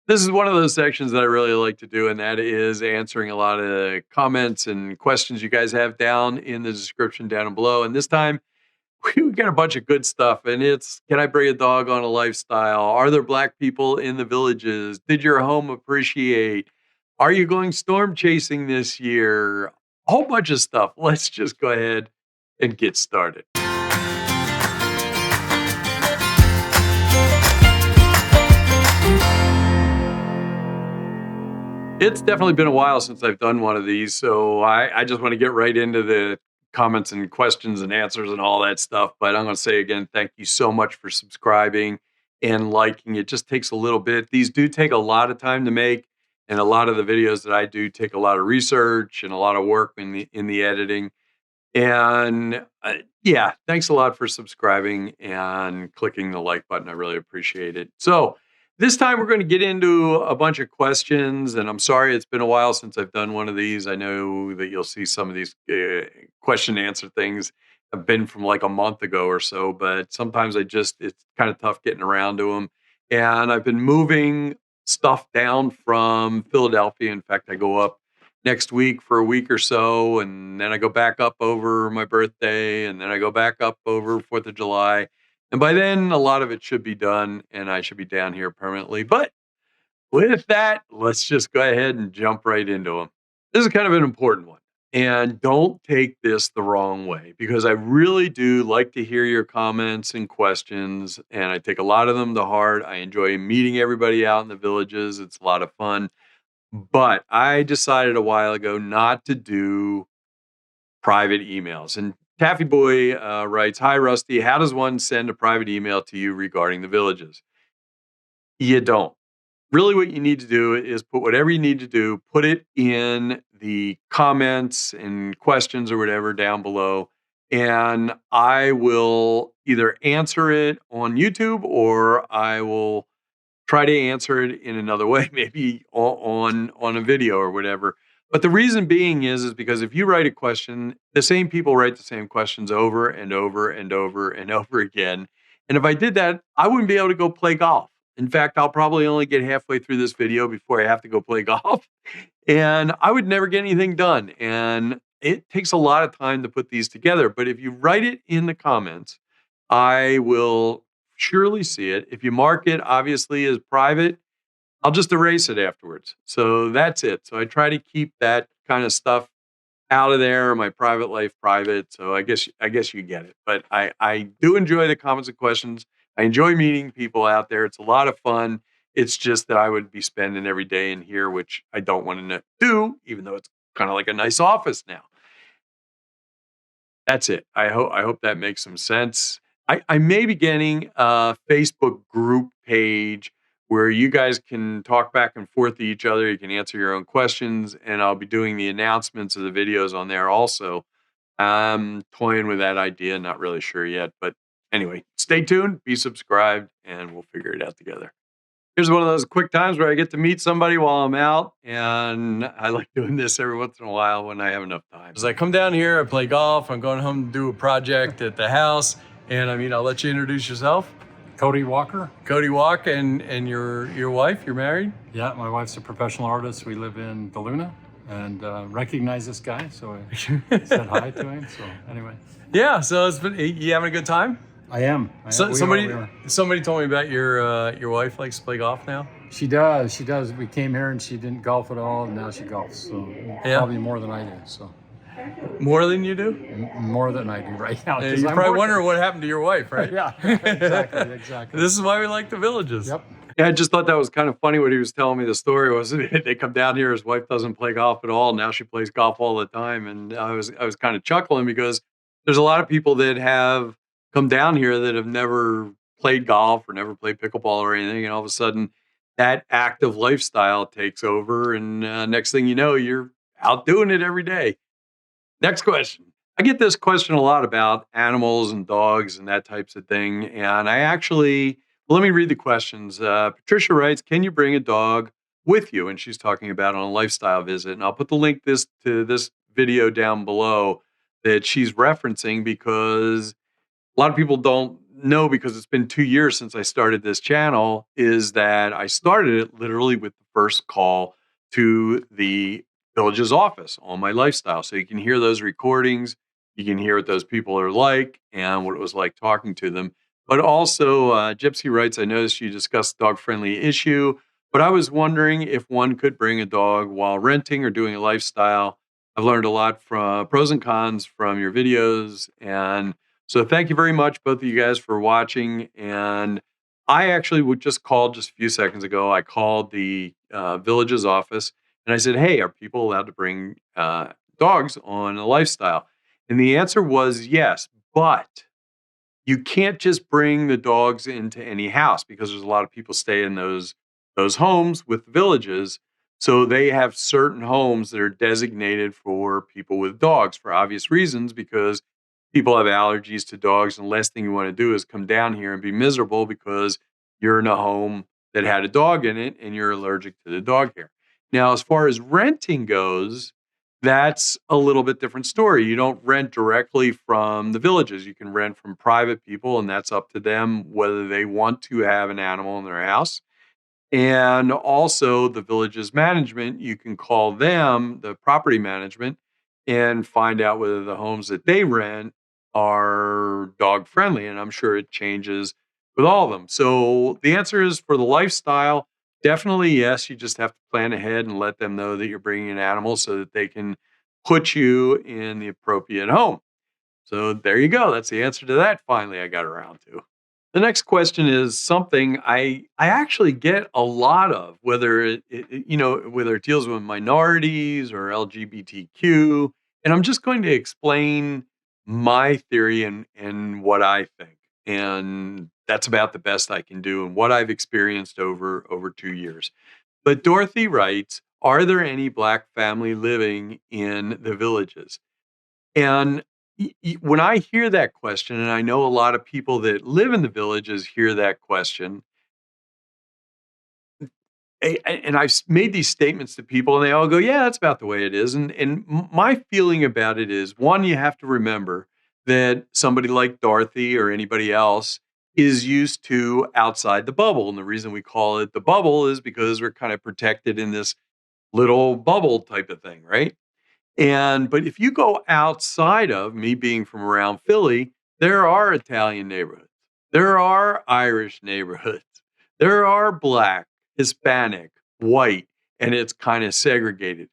This is one of those sections that I really like to do, and that is answering a lot of comments and questions you guys have down in the description down below. And this time, we got a bunch of good stuff, and it's, can I bring a dog on a lifestyle? Are there black people in the villages? Did your home appreciate? Are you going storm chasing this year? A whole bunch of stuff. Let's just go ahead and get started. It's definitely been a while since I've done one of these, so I just want to get right into the comments and questions and answers and all that stuff. But I'm going to say again, thank you so much for subscribing and liking. It just takes a little bit. These do take a lot of time to make, and a lot of the videos that I do take a lot of research and a lot of work in the editing. And yeah, thanks a lot for subscribing and clicking the like button. I really appreciate it. So this time we're going to get into a bunch of questions, and I'm sorry it's been a while since I've done one of these. I know that you'll see some of these question and answer things have been from like a month ago or so, but sometimes it's kind of tough getting around to them. And I've been moving stuff down from Philadelphia. In fact, I go up next week for a week or so, and then I go back up over my birthday, and then I go back up over 4th of July. And by then, a lot of it should be done, and I should be down here permanently. But with that, let's just go ahead and jump right into them. This is kind of an important one. And don't take this the wrong way, because I really do like to hear your comments and questions, and I take a lot of them to heart. I enjoy meeting everybody out in the villages. It's a lot of fun. But I decided a while ago not to do private emails. And Taffy Boy writes, "Hi, Rusty. How does one send a private email to you regarding the villages?" You don't. Really, what you need to do is put whatever you need to do, put it in the comments and questions or whatever down below. And I will either answer it on YouTube, or I will try to answer it in another way, maybe on a video or whatever. But the reason being is because if you write a question, the same people write the same questions over and over and over and over again. And if I did that, I wouldn't be able to go play golf. In fact, I'll probably only get halfway through this video before I have to go play golf. And I would never get anything done. And it takes a lot of time to put these together. But if you write it in the comments, I will surely see it. If you mark it, obviously, as private, I'll just erase it afterwards. So that's it. So I try to keep that kind of stuff out of there, my private life private. So I guess you get it. But I do enjoy the comments and questions. I enjoy meeting people out there. It's a lot of fun. It's just that I would be spending every day in here, which I don't want to do, even though it's kind of like a nice office now. That's it. I hope that makes some sense. I may be getting a Facebook group page where you guys can talk back and forth to each other. You can answer your own questions, and I'll be doing the announcements of the videos on there also. I'm toying with that idea, not really sure yet. But anyway, stay tuned, be subscribed, and we'll figure it out together. Here's one of those quick times where I get to meet somebody while I'm out, and I like doing this every once in a while when I have enough time. As I come down here, I play golf. I'm going home to do a project at the house, and I'll let you introduce yourself. Cody Walker. Cody Walk, and your wife, you're married? Yeah, my wife's a professional artist. We live in Baluna, and recognize this guy, so I said hi to him. So anyway. Yeah, so you having a good time? I am. Somebody told me about your wife likes to play golf now. She does. We came here and she didn't golf at all, and now she golfs. So yeah. Probably more than I do. So more than you do? More than I do right now. You're probably wondering what happened to your wife, right? Yeah, exactly. This is why we like the villages. Yep. Yeah, I just thought that was kind of funny. What he was telling me, the story was they come down here. His wife doesn't play golf at all. Now she plays golf all the time, and I was kind of chuckling because there's a lot of people that have come down here that have never played golf or never played pickleball or anything, and all of a sudden that active lifestyle takes over, and next thing you know, you're out doing it every day. Next question. I get this question a lot about animals and dogs and that types of thing, and let me read the questions. Patricia writes, "Can you bring a dog with you?" And she's talking about on a lifestyle visit, and I'll put the link to this video down below that she's referencing, because a lot of people don't know because it's been 2 years since I started this channel, is that I started it literally with the first call to the Village's office on my lifestyle. So you can hear those recordings, you can hear what those people are like and what it was like talking to them. But also, Gypsy writes, I noticed you discussed dog-friendly issue, but I was wondering if one could bring a dog while renting or doing a lifestyle. I've learned a lot from pros and cons from your videos, and so thank you very much, both of you guys, for watching. And I actually would just called just a few seconds ago. I called the Village's office and I said, "Hey, are people allowed to bring dogs on a lifestyle?" And the answer was yes, but you can't just bring the dogs into any house because there's a lot of people stay in those homes with villages. So they have certain homes that are designated for people with dogs for obvious reasons because people have allergies to dogs, and the last thing you want to do is come down here and be miserable because you're in a home that had a dog in it and you're allergic to the dog hair. Now, as far as renting goes, that's a little bit different story. You don't rent directly from the villages. You can rent from private people, and that's up to them whether they want to have an animal in their house. And also the village's management, you can call them, the property management, and find out whether the homes that they rent are dog friendly. And I'm sure it changes with all of them. So the answer is for the lifestyle, definitely yes. You just have to plan ahead and let them know that you're bringing an animal so that they can put you in the appropriate home. So there you go. That's the answer to that. Finally, I got around to. The next question is something I actually get a lot of, whether whether it deals with minorities or LGBTQ, and I'm just going to explain my theory and what I think, and that's about the best I can do and what I've experienced over 2 years. But Dorothy writes, "Are there any Black family living in the villages?" And when I hear that question, and I know a lot of people that live in the villages hear that question, and I've made these statements to people, and they all go, "Yeah, that's about the way it is." And my feeling about it is, one, you have to remember that somebody like Dorothy or anybody else is used to outside the bubble, and the reason we call it the bubble is because we're kind of protected in this little bubble type of thing, right? But if you go outside of me being from around Philly, there are Italian neighborhoods. There are Irish neighborhoods. There are Black, Hispanic, white, and it's kind of segregated.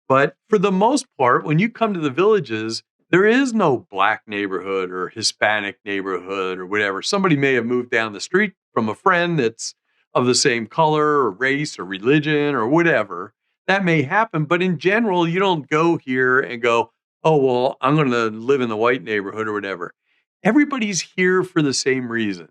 But for the most part, when you come to the villages, there is no Black neighborhood or Hispanic neighborhood or whatever. Somebody may have moved down the street from a friend that's of the same color or race or religion or whatever. That may happen. But in general, you don't go here and go, oh, well, I'm going to live in the white neighborhood or whatever. Everybody's here for the same reason.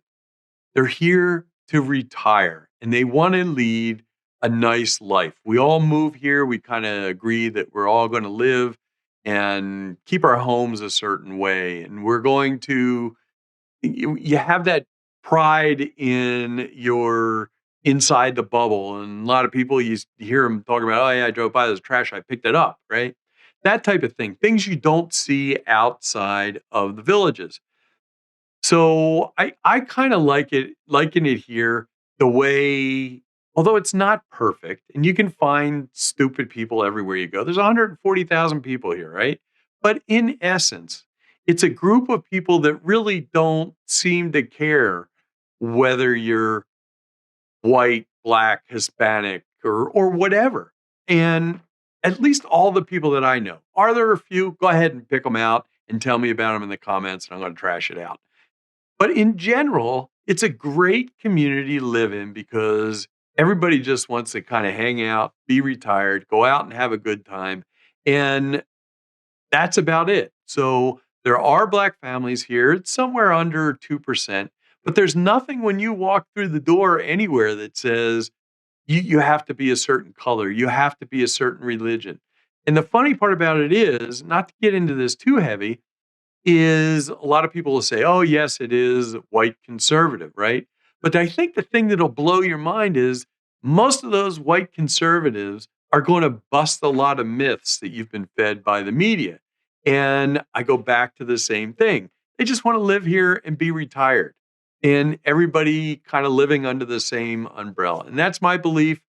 They're here to retire and they want to lead a nice life. We all move here. We kind of agree that we're all going to live and keep our homes a certain way. And we're going to, you have that pride in your inside the bubble. And a lot of people, you hear them talking about, oh, yeah, I drove by this trash, I picked it up, right? That type of thing, things you don't see outside of the villages. So I kind of liken it here the way, although it's not perfect, and you can find stupid people everywhere you go. There's 140,000 people here, right? But in essence, it's a group of people that really don't seem to care whether you're white, Black, Hispanic, or whatever. And at least all the people that I know, are there a few? Go ahead and pick them out and tell me about them in the comments, and I'm going to trash it out. But in general, it's a great community to live in because everybody just wants to kind of hang out, be retired, go out and have a good time. And that's about it. So there are Black families here. It's somewhere under 2%, but there's nothing when you walk through the door anywhere that says you have to be a certain color, you have to be a certain religion. And the funny part about it is, not to get into this too heavy, is a lot of people will say, oh, yes, it is white conservative, right? But I think the thing that'll blow your mind is most of those white conservatives are going to bust a lot of myths that you've been fed by the media. And I go back to the same thing. They just want to live here and be retired. and everybody kind of living under the same umbrella. And that's my belief.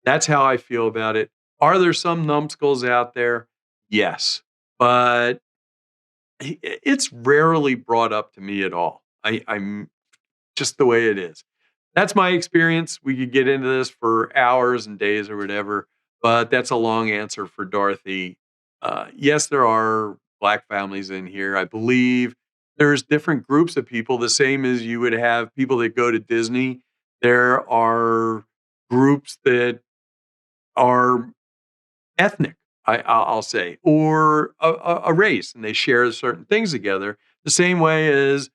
That's how I feel about it. Are there some numbskulls out there? Yes. But it's rarely brought up to me at all. I'm just the way it is. That's my experience. We could get into this for hours and days or whatever, but that's a long answer for Dorothy. Yes, there are Black families in here. I believe there's different groups of people, the same as you would have people that go to Disney. There are groups that are ethnic, I'll say, or a race, and they share certain things together. The same way as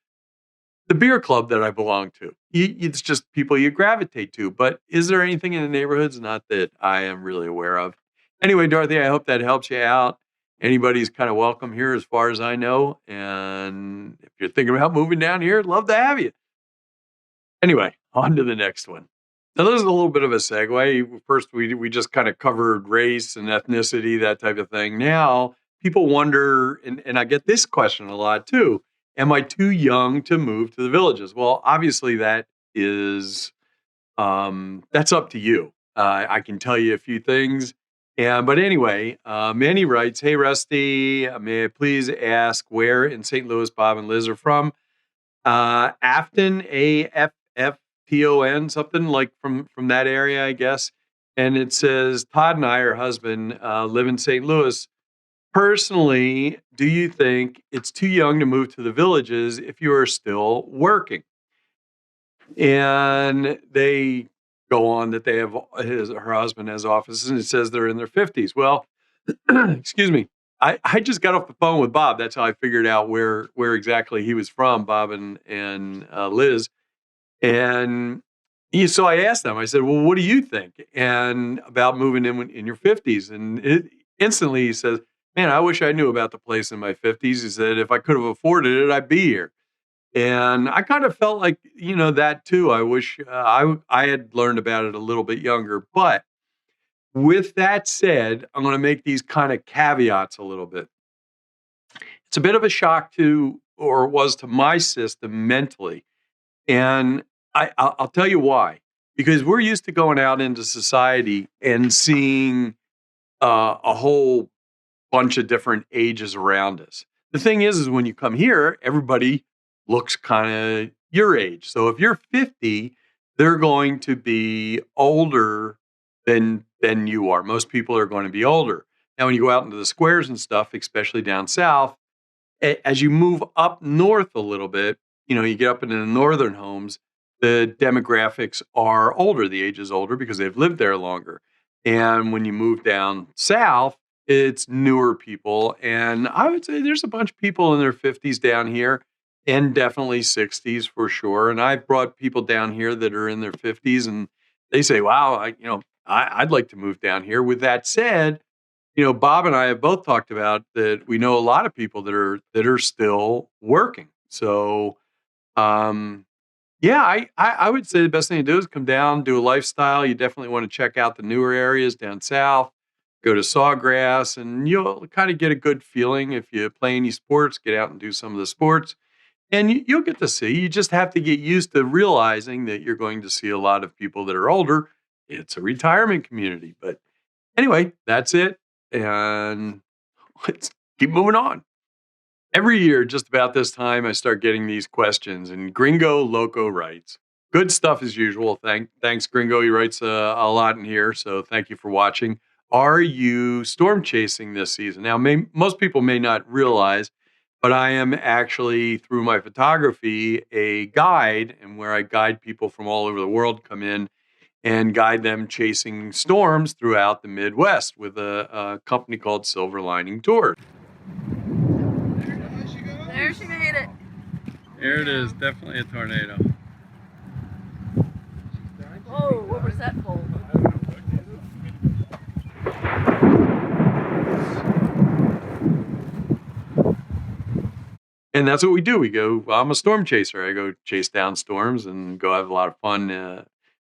the beer club that I belong to. It's just people you gravitate to. But is there anything in the neighborhoods? Not that I am really aware of. Anyway, Dorothy, I hope that helps you out. Anybody's kind of welcome here, as far as I know. And if you're thinking about moving down here, I'd love to have you. Anyway, on to the next one. Now, this is a little bit of a segue. First, we just kind of covered race and ethnicity, that type of thing. Now, people wonder, and I get this question a lot too: am I too young to move to the villages? Well, obviously, that is that's up to you. I can tell you a few things, but anyway, Manny writes, "Hey, Rusty, may I please ask where in St. Louis Bob and Liz are from?" Afton, Afton, something like from that area, I guess. And it says Todd and I, her husband, live in St. Louis. Personally, do you think it's too young to move to the villages if you are still working? And they go on that they have her husband has offices, and it says they're in their 50s. Well, excuse me. I just got off the phone with Bob. That's how I figured out where exactly he was from, Bob and Liz. And so I asked them. I said, "Well, what do you think?" And about moving in your 50s. And instantly he says, "Man, I wish I knew about the place in my 50s." He said, "If I could have afforded it, I'd be here." And I kind of felt like, that too. I wish I had learned about it a little bit younger. But with that said, I'm going to make these kind of caveats a little bit. It's a bit of a shock to, or it was to my system mentally. And I'll tell you why. Because we're used to going out into society and seeing a whole bunch of different ages around us. The thing is when you come here, everybody looks kind of your age. So if you're 50, they're going to be older than you are. Most people are going to be older. Now, when you go out into the squares and stuff, especially down south, as you move up north a little bit, you get up into the northern homes, the demographics are older. The age is older because they've lived there longer. And when you move down south, it's newer people. And I would say there's a bunch of people in their 50s down here and definitely 60s for sure. And I've brought people down here that are in their 50s and they say, wow, I'd like to move down here. With that said, Bob and I have both talked about that. We know a lot of people that are still working. So, yeah, I would say the best thing to do is come down, do a lifestyle. You definitely want to check out the newer areas down south. Go to Sawgrass, and you'll kind of get a good feeling. If you play any sports, get out and do some of the sports, and you'll get to see. You just have to get used to realizing that you're going to see a lot of people that are older. It's a retirement community, but anyway, that's it. And let's keep moving on. Every year, just about this time, I start getting these questions, and Gringo Loco writes, "Good stuff as usual. Thanks, Gringo. He writes a lot in here, so thank you for watching. Are you storm chasing this season?" Now, most people may not realize, but I am actually, through my photography, a guide, and where I guide people from all over the world come in and guide them chasing storms throughout the Midwest with a company called Silver Lining Tours. There she made it. There it is, definitely a tornado. Whoa, what was that for? And that's what we do. I'm a storm chaser. I go chase down storms and go have a lot of fun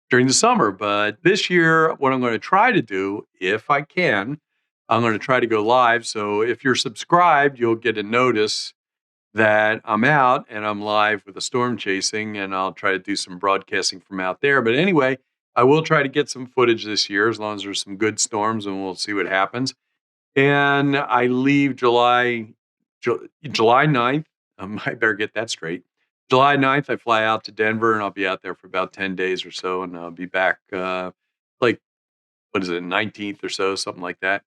during the summer. But this year, what I'm going to try to do, if I can, I'm going to try to go live. So if you're subscribed, you'll get a notice that I'm out and I'm live with a storm chasing, and I'll try to do some broadcasting from out there. But anyway, I will try to get some footage this year as long as there's some good storms, and we'll see what happens. And I leave July 9th. I better get that straight. July 9th, I fly out to Denver, and I'll be out there for about 10 days or so, and I'll be back like, what is it, 19th or so, something like that.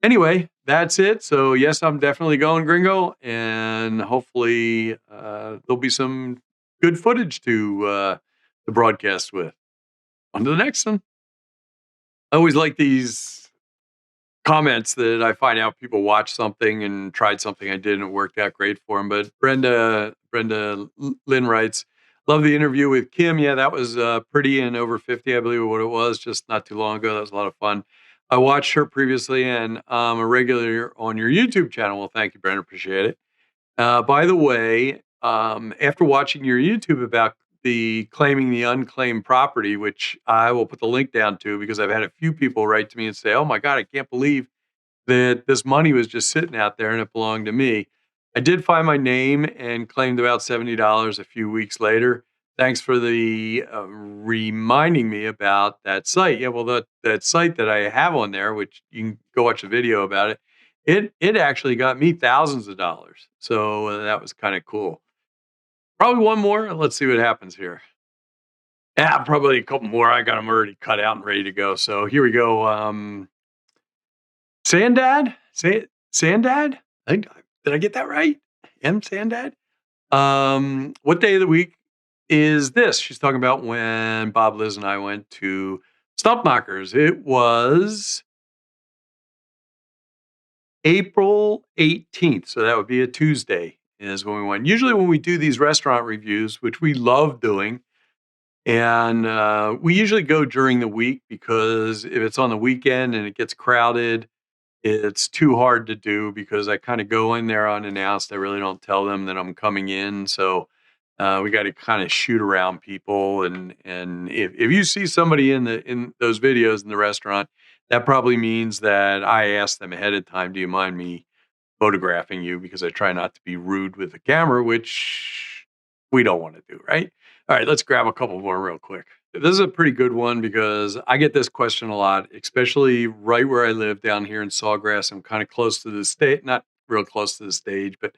Anyway, that's it. So, yes, I'm definitely going gringo, and hopefully there'll be some good footage to broadcast with. On to the next one. I always like these comments that I find out people watch something and tried something I did and it worked out great for them. But Brenda Lynn writes, "Love the interview with Kim. Yeah, that was pretty and over 50, I believe, what it was, just not too long ago. That was a lot of fun. I watched her previously and I'm a regular on your YouTube channel." Well, thank you, Brenda. Appreciate it. By the way, after watching your YouTube about the claiming the unclaimed property, which I will put the link down to because I've had a few people write to me and say, "Oh my God, I can't believe that this money was just sitting out there and it belonged to me." I did find my name and claimed about $70 a few weeks later. Thanks for the reminding me about that site. Yeah, well, that site that I have on there, which you can go watch a video about it, it actually got me thousands of dollars. So that was kind of cool. Probably one more. Let's see what happens here. Yeah, probably a couple more. I got them already cut out and ready to go. So here we go. Sandad? Sandad? Did I get that right? M. Sandad? What day of the week is this? She's talking about when Bob, Liz, and I went to Stumpknockers. It was April 18th. So that would be a Tuesday is when we went. Usually when we do these restaurant reviews, which we love doing, and we usually go during the week because if it's on the weekend and it gets crowded, it's too hard to do because I kind of go in there unannounced. I really don't tell them that I'm coming in. So we got to kind of shoot around people. And if you see somebody in those videos in the restaurant, that probably means that I asked them ahead of time, "Do you mind me photographing you?" Because I try not to be rude with the camera, which we don't want to do, right? All right, let's grab a couple more real quick. This is a pretty good one because I get this question a lot, especially right where I live down here in Sawgrass. I'm kind of close to the state, not real close to the stage, but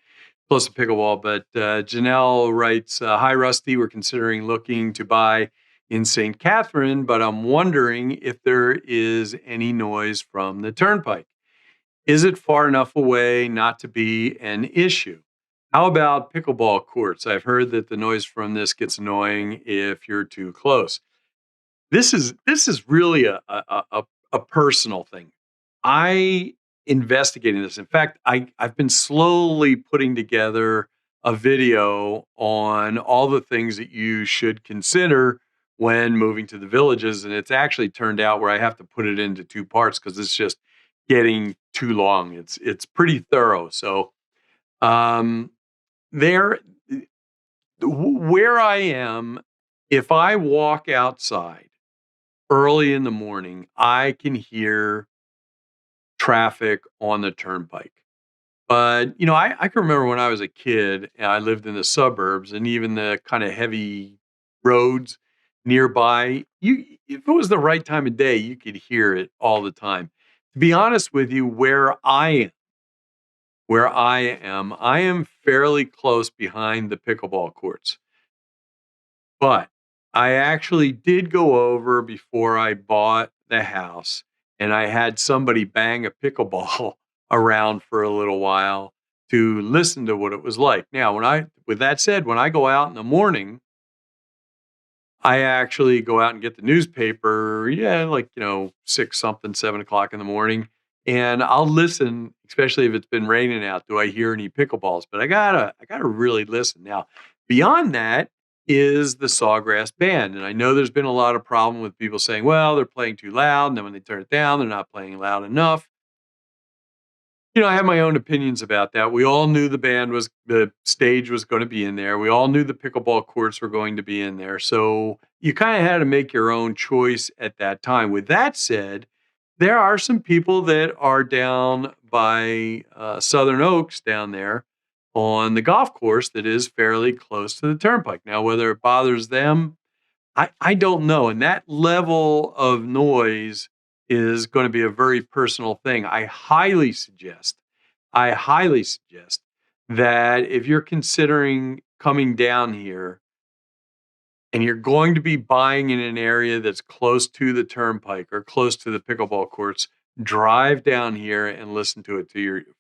close to pickleball. But Janelle writes, "Hi, Rusty. We're considering looking to buy in St. Catherine, but I'm wondering if there is any noise from the turnpike. Is it far enough away not to be an issue? How about pickleball courts? I've heard that the noise from this gets annoying if you're too close." This is really a personal thing. I investigating this. In fact, I've been slowly putting together a video on all the things that you should consider when moving to the villages, and it's actually turned out where I have to put it into two parts because it's just getting too long. It's pretty thorough. So um, there, where I am, if I walk outside early in the morning, I can hear traffic on the turnpike. But, I can remember when I was a kid and I lived in the suburbs and even the kind of heavy roads nearby, if it was the right time of day, you could hear it all the time. To be honest with you, where I am fairly close behind the pickleball courts. But I actually did go over before I bought the house, and I had somebody bang a pickleball around for a little while to listen to what it was like. Now, with that said, when I go out in the morning, I actually go out and get the newspaper, yeah, like, 6 something, 7 o'clock in the morning. And I'll listen, especially if it's been raining out. Do I hear any pickleballs? But I gotta really listen. Now, beyond that is the Sawgrass Band. And I know there's been a lot of problem with people saying, well, they're playing too loud. And then when they turn it down, they're not playing loud enough. I have my own opinions about that. We all knew the stage was going to be in there. We all knew the pickleball courts were going to be in there. So you kind of had to make your own choice at that time. With that said, there are some people that are down by Southern Oaks down there on the golf course that is fairly close to the turnpike. Now, whether it bothers them, I don't know. And that level of noise is going to be a very personal thing. I highly suggest that if you're considering coming down here and you're going to be buying in an area that's close to the turnpike or close to the pickleball courts, drive down here and listen to it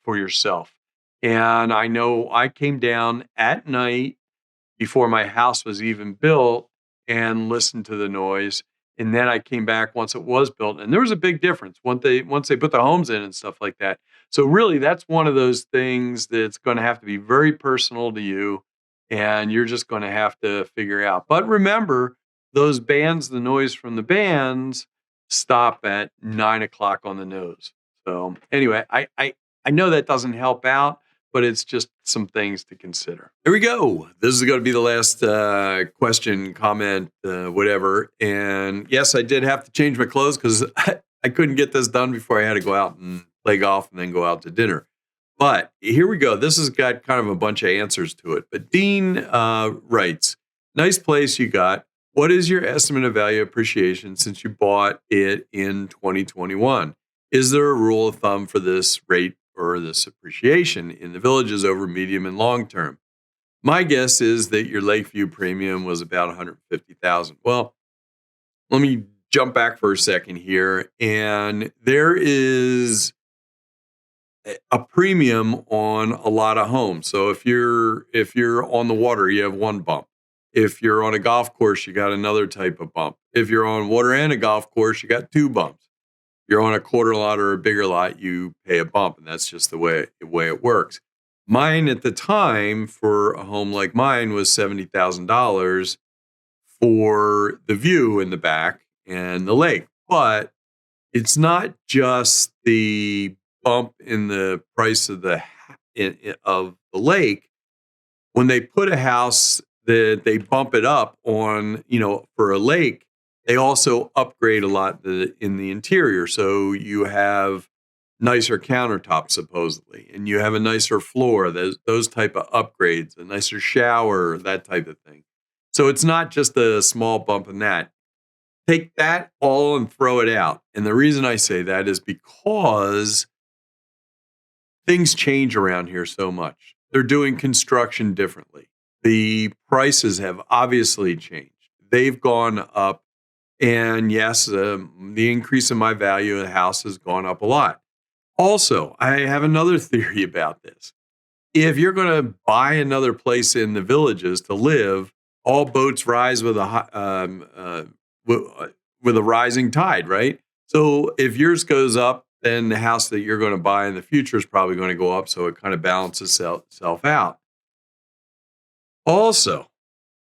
for yourself. And I know I came down at night before my house was even built and listened to the noise. And then I came back once it was built, and there was a big difference once they put the homes in and stuff like that. So really, that's one of those things that's going to have to be very personal to you, and you're just going to have to figure out. But remember, those bands, the noise from the bands, stop at 9 o'clock on the nose. So anyway, I know that doesn't help out, but it's just some things to consider. Here we go. This is going to be the last question, comment, whatever. And yes, I did have to change my clothes because I couldn't get this done before I had to go out and play golf and then go out to dinner. But here we go. This has got kind of a bunch of answers to it. But Dean writes, nice place you got. What is your estimate of value appreciation since you bought it in 2021? Is there a rule of thumb for this rate or this appreciation in the Villages over medium and long term? My guess is that your Lakeview premium was about $150,000. Well, let me jump back for a second here. And there is a premium on a lot of homes. So if you're on the water, you have one bump. If you're on a golf course, you got another type of bump. If you're on water and a golf course, you got two bumps. If you're on a quarter lot or a bigger lot, you pay a bump, and that's just the way it works. Mine at the time for a home like mine was $70,000 for the view in the back and the lake. But it's not just the bump in the price of the lake. When they put a house that they bump it up on, for a lake, they also upgrade a lot in the interior. So you have nicer countertops, supposedly, and you have a nicer floor, those type of upgrades, a nicer shower, that type of thing. So it's not just a small bump in that. Take that all and throw it out. And the reason I say that is because things change around here so much. They're doing construction differently. The prices have obviously changed. They've gone up. And yes, the increase in my value of the house has gone up a lot. Also, I have another theory about this. If you're going to buy another place in the Villages to live, all boats rise with a rising tide, right? So if yours goes up, then the house that you're going to buy in the future is probably going to go up. So it kind of balances itself out. Also,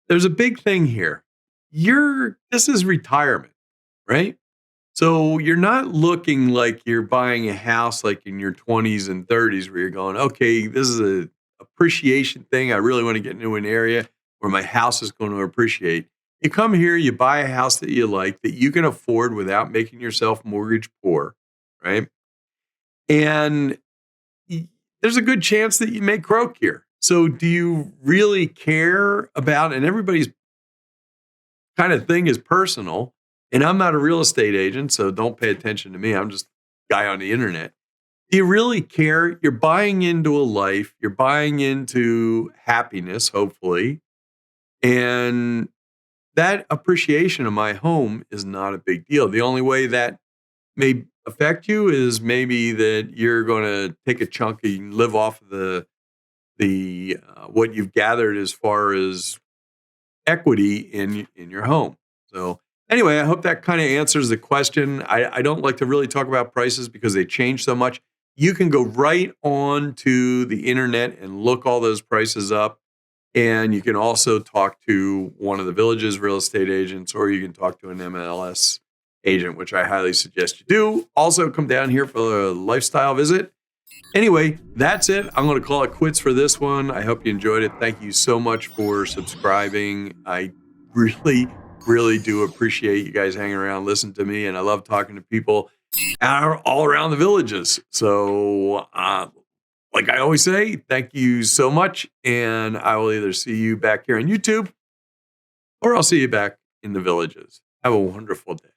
there's a big thing here. This is retirement, right? So you're not looking like you're buying a house like in your 20s and 30s where you're going, okay, this is a appreciation thing. I really want to get into an area where my house is going to appreciate. You come here, you buy a house that you like, that you can afford without making yourself mortgage poor, right? And there's a good chance that you may croak here. So do you really care about, and everybody's kind of thing is personal, and I'm not a real estate agent, so don't pay attention to me. I'm just a guy on the internet. Do you really care? You're buying into a life, you're buying into happiness, hopefully, and that appreciation of my home is not a big deal. The only way that may affect you is maybe that you're going to take a chunk and live off of the what you've gathered as far as equity in your home. So anyway, I hope that kind of answers the question. I don't like to really talk about prices because they change so much. You can go right on to the internet and look all those prices up. And you can also talk to one of the Villages real estate agents, or you can talk to an MLS agent, which I highly suggest you do. Also come down here for a lifestyle visit. Anyway, that's it. I'm going to call it quits for this one. I hope you enjoyed it. Thank you so much for subscribing. I really, really do appreciate you guys hanging around, listening to me, and I love talking to people all around the Villages. So like I always say, thank you so much. And I will either see you back here on YouTube or I'll see you back in the villages. Have a wonderful day.